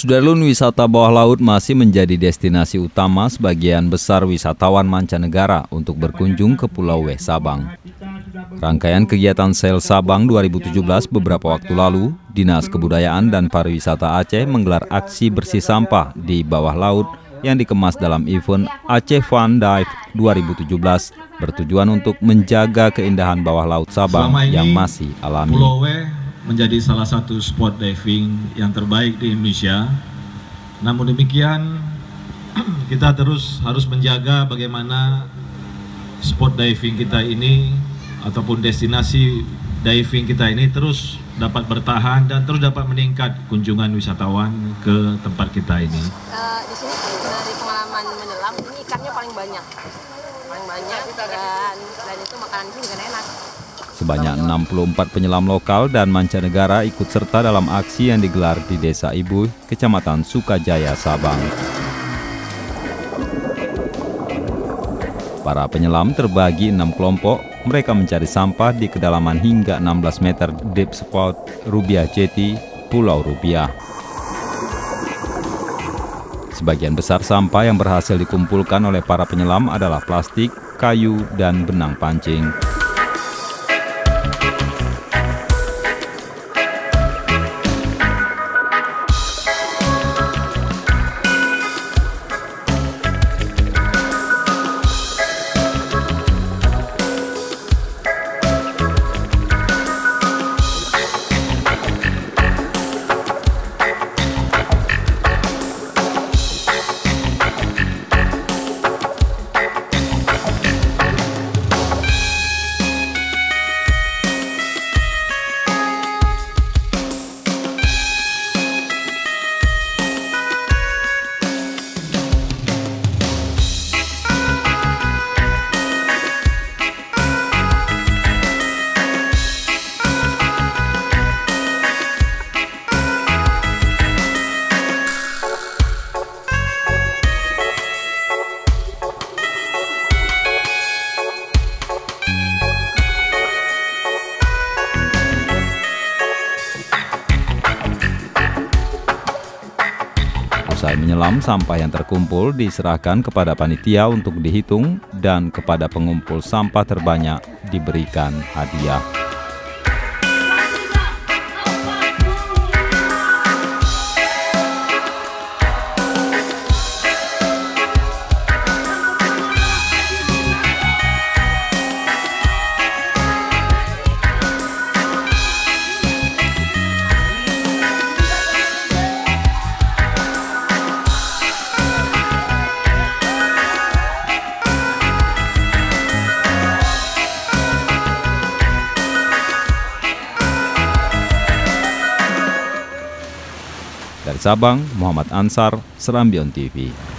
Sudarlun, wisata bawah laut masih menjadi destinasi utama sebagian besar wisatawan mancanegara untuk berkunjung ke Pulau W Sabang. Rangkaian kegiatan Sail Sabang 2017 beberapa waktu lalu, Dinas Kebudayaan dan Pariwisata Aceh menggelar aksi bersih sampah di bawah laut yang dikemas dalam event Aceh Fun Dive 2017 bertujuan untuk menjaga keindahan bawah laut Sabang yang masih alami. Pulau W menjadi salah satu spot diving yang terbaik di Indonesia. Namun demikian, kita terus harus menjaga bagaimana spot diving kita ini ataupun destinasi diving kita ini terus dapat bertahan dan terus dapat meningkat kunjungan wisatawan ke tempat kita ini. Di sini dari pengalaman menyelam, ini ikannya paling banyak dan itu makanan di sini juga enak. Sebanyak 64 penyelam lokal dan mancanegara ikut serta dalam aksi yang digelar di Desa Ibu, Kecamatan Sukajaya, Sabang. Para penyelam terbagi 6 kelompok. Mereka mencari sampah di kedalaman hingga 16 meter deep spot Rubiah Jeti, Pulau Rubiah. Sebagian besar sampah yang berhasil dikumpulkan oleh para penyelam adalah plastik, kayu, dan benang pancing. Usai menyelam, sampah yang terkumpul diserahkan kepada panitia untuk dihitung dan kepada pengumpul sampah terbanyak diberikan hadiah. Dari Sabang, Muhammad Ansar, Serambion TV.